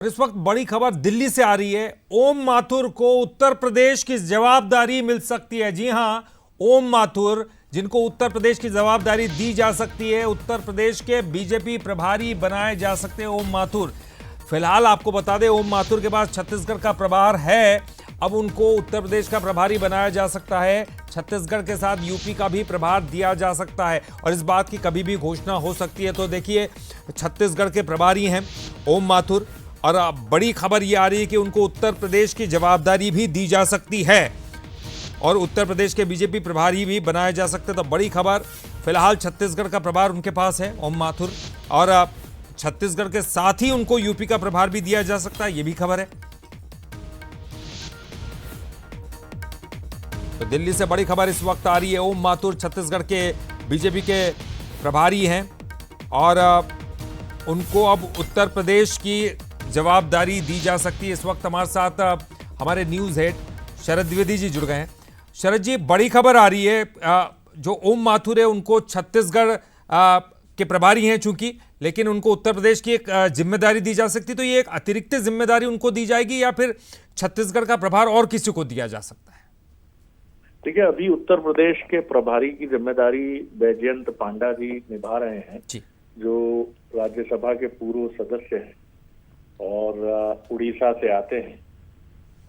इस वक्त बड़ी खबर दिल्ली से आ रही है। ओम माथुर को उत्तर प्रदेश की जवाबदारी मिल सकती है। जी हां, ओम माथुर जिनको उत्तर प्रदेश की जवाबदारी दी जा सकती है, उत्तर प्रदेश के बीजेपी प्रभारी बनाए जा सकते हैं ओम माथुर। फिलहाल आपको बता दें, ओम माथुर के पास छत्तीसगढ़ का प्रभार है। अब उनको उत्तर प्रदेश का प्रभारी बनाया जा सकता है। छत्तीसगढ़ के साथ यूपी का भी प्रभार दिया जा सकता है और इस बात की कभी भी घोषणा हो सकती है। तो देखिए, छत्तीसगढ़ के प्रभारी हैं ओम माथुर और बड़ी खबर ये आ रही है कि उनको उत्तर प्रदेश की जवाबदारी भी दी जा सकती है और उत्तर प्रदेश के बीजेपी प्रभारी भी बनाए जा सकते हैं। तो बड़ी खबर, फिलहाल छत्तीसगढ़ का प्रभार उनके पास है ओम माथुर, और छत्तीसगढ़ के साथ ही उनको यूपी का प्रभार भी दिया जा सकता है, ये भी खबर है। तो दिल्ली से बड़ी खबर इस वक्त आ रही है। ओम माथुर छत्तीसगढ़ के बीजेपी के प्रभारी हैं और उनको अब उत्तर प्रदेश की जवाबदारी दी जा सकती है। इस वक्त हमारे साथ हमारे न्यूज़ हेड शरद द्विवेदी जी जुड़ गए हैं। शरद जी, बड़ी खबर आ रही है, जो ओम माथुर है उनको छत्तीसगढ़ के प्रभारी हैं चूंकि, लेकिन उनको उत्तर प्रदेश की एक जिम्मेदारी दी जा सकती है। तो ये एक अतिरिक्त जिम्मेदारी उनको दी जाएगी या फिर छत्तीसगढ़ का प्रभार और किसी को दिया जा सकता है? देखिए, अभी उत्तर प्रदेश के प्रभारी की जिम्मेदारी बैजयंत पांडा जी निभा रहे हैं जी, जो राज्यसभा के पूर्व सदस्य हैं और उड़ीसा से आते हैं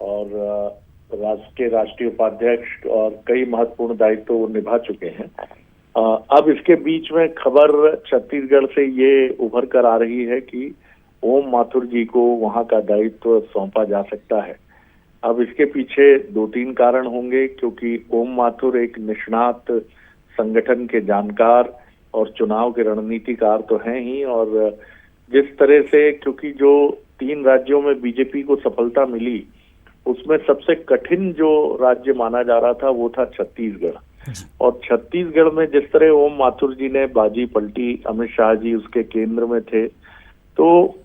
और राज्य के राष्ट्रीय उपाध्यक्ष और कई महत्वपूर्ण दायित्व वो निभा चुके हैं। अब इसके बीच में खबर छत्तीसगढ़ से ये उभर कर आ रही है कि ओम माथुर जी को वहां का दायित्व सौंपा जा सकता है। अब इसके पीछे दो तीन कारण होंगे, क्योंकि ओम माथुर एक निष्णात संगठन के जानकार और चुनाव के रणनीतिकार तो हैं ही, और जिस तरह से, क्योंकि जो 3 राज्यों में बीजेपी को सफलता मिली उसमें सबसे कठिन जो राज्य माना जा रहा था वो था छत्तीसगढ़, और छत्तीसगढ़ में जिस तरह ओम माथुर जी ने बाजी पलटी, अमित शाह जी उसके केंद्र में थे, तो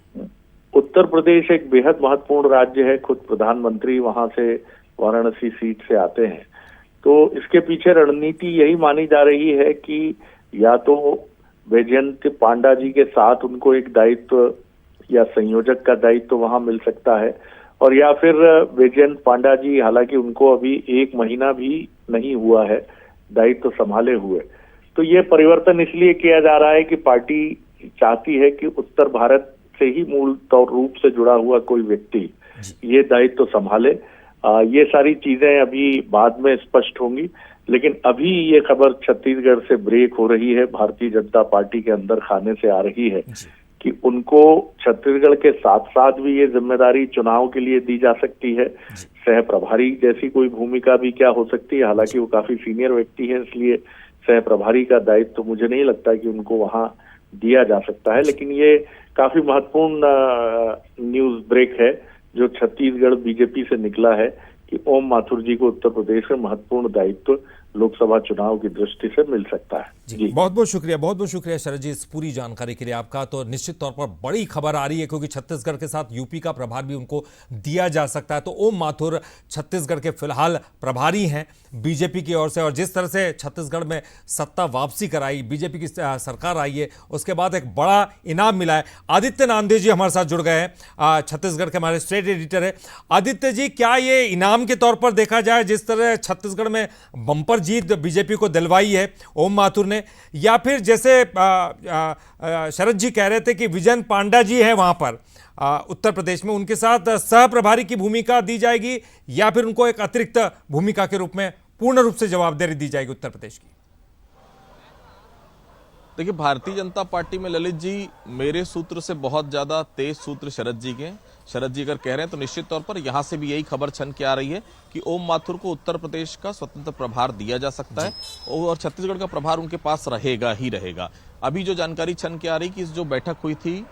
उत्तर प्रदेश एक बेहद महत्वपूर्ण राज्य है। खुद प्रधानमंत्री वहां से वाराणसी सीट से आते हैं। तो इसके पीछे रणनीति यही मानी जा रही है कि या तो बैजयंत पांडा जी के साथ उनको एक दायित्व या संयोजक का दायित्व वहां मिल सकता है, और या फिर बैजयंत पांडा जी, हालांकि उनको अभी 1 महीना भी नहीं हुआ है दायित्व संभाले हुए, तो ये परिवर्तन इसलिए किया जा रहा है कि पार्टी चाहती है कि उत्तर भारत से ही मूल तौर रूप से जुड़ा हुआ कोई व्यक्ति ये दायित्व संभाले। ये सारी चीजें अभी बाद में स्पष्ट होंगी, लेकिन अभी ये खबर छत्तीसगढ़ से ब्रेक हो रही है, भारतीय जनता पार्टी के अंदर खाने से आ रही है कि उनको छत्तीसगढ़ के साथ साथ भी ये जिम्मेदारी चुनाव के लिए दी जा सकती है। सह प्रभारी जैसी कोई भूमिका भी क्या हो सकती है, हालांकि वो काफी सीनियर व्यक्ति है, इसलिए सह प्रभारी का दायित्व तो मुझे नहीं लगता कि उनको वहां दिया जा सकता है। लेकिन ये काफी महत्वपूर्ण न्यूज ब्रेक है जो छत्तीसगढ़ बीजेपी से निकला है कि ओम माथुर जी को उत्तर प्रदेश में महत्वपूर्ण दायित्व लोकसभा चुनाव की दृष्टि से मिल सकता है। जी, बहुत बहुत शुक्रिया शरद जी इस पूरी जानकारी के लिए आपका। तो निश्चित तौर पर बड़ी खबर आ रही है, क्योंकि छत्तीसगढ़ के साथ यूपी का प्रभार भी उनको दिया जा सकता है। तो ओम माथुर छत्तीसगढ़ के फिलहाल प्रभारी हैं बीजेपी की ओर से, और जिस तरह से छत्तीसगढ़ में सत्ता वापसी कराई, बीजेपी की सरकार आई है, उसके बाद एक बड़ा इनाम मिला है। आदित्य नांदे जी हमारे साथ जुड़ गए हैं, छत्तीसगढ़ के हमारे स्टेट एडिटर है। आदित्य जी, क्या ये इनाम के तौर पर देखा जाए, जिस तरह छत्तीसगढ़ में बम्पर जीत बीजेपी को दिलवाई है ओम माथुर ने, या फिर जैसे शरद जी कह रहे थे कि विजयंत पांडा जी हैं वहां पर उत्तर प्रदेश में, उनके साथ सह प्रभारी की भूमिका दी जाएगी या फिर उनको एक अतिरिक्त भूमिका के रूप में पूर्ण रूप से जवाबदारी दी जाएगी उत्तर प्रदेश की? देखिए, भारतीय जनता पार्टी में ललित जी, मेरे सूत्र से बहुत ज्यादा तेज सूत्र शरद जी के। शरद जी अगर कह रहे हैं तो निश्चित तौर पर यहां से भी यही खबर छन के आ रही है कि ओम माथुर को उत्तर प्रदेश का स्वतंत्र प्रभार दिया जा सकता है और छत्तीसगढ़ का प्रभार उनके पास रहेगा ही रहेगा। अभी जो जानकारी छन के आ रही कि जो बैठक हुई थी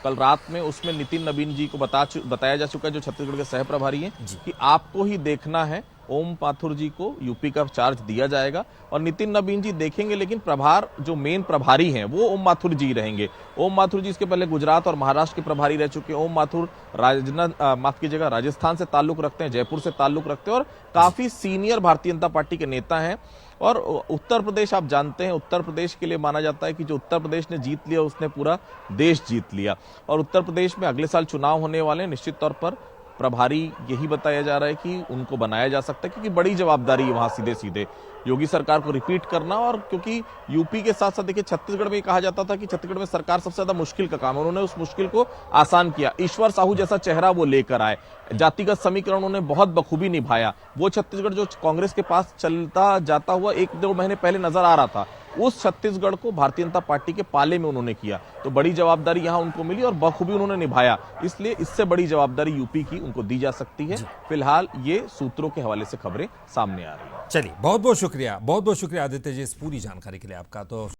कल रात में, उसमें नितिन नवीन जी को बताया जा चुका है, जो छत्तीसगढ़ के सह प्रभारी हैं, कि आपको ही देखना है, ओम माथुर जी को यूपी का चार्ज दिया जाएगा और नितिन नवीन जी देखेंगे, लेकिन प्रभार जो मेन प्रभारी हैं वो ओम माथुर जी रहेंगे। ओम माथुर जी इसके पहले गुजरात और महाराष्ट्र के प्रभारी रह चुके हैं। ओम माथुर राजस्थान से ताल्लुक रखते हैं, जयपुर से ताल्लुक रखते हैं और काफी सीनियर भारतीय जनता पार्टी के नेता हैं। और उत्तर प्रदेश आप जानते हैं, उत्तर प्रदेश के लिए माना जाता है कि जो उत्तर प्रदेश ने जीत लिया उसने पूरा देश जीत लिया। और उत्तर प्रदेश में अगले साल चुनाव होने वाले हैं, निश्चित तौर पर प्रभारी यही बताया जा रहा है कि उनको बनाया जा सकता है, क्योंकि बड़ी जवाबदारी है वहां सीधे सीधे योगी सरकार को रिपीट करना। और क्योंकि यूपी के साथ साथ देखिए छत्तीसगढ़ में कहा जाता था कि छत्तीसगढ़ में सरकार सबसे ज्यादा मुश्किल का काम है, उन्होंने उस मुश्किल को आसान किया। ईश्वर साहू जैसा चेहरा वो लेकर आए, जातिगत समीकरण उन्होंने बहुत बखूबी निभाया। वो छत्तीसगढ़ जो कांग्रेस के पास चलता जाता हुआ 1-2 महीने पहले नजर आ रहा था, उस छत्तीसगढ़ को भारतीय जनता पार्टी के पाले में उन्होंने किया। तो बड़ी जवाबदारी यहां उनको मिली और बखूबी उन्होंने निभाया, इसलिए इससे बड़ी जवाबदारी यूपी की उनको दी जा सकती है। फिलहाल ये सूत्रों के हवाले से खबरें सामने आ रही हैं। चलिए, बहुत बहुत शुक्रिया आदित्य जी इस पूरी जानकारी के लिए आपका। तो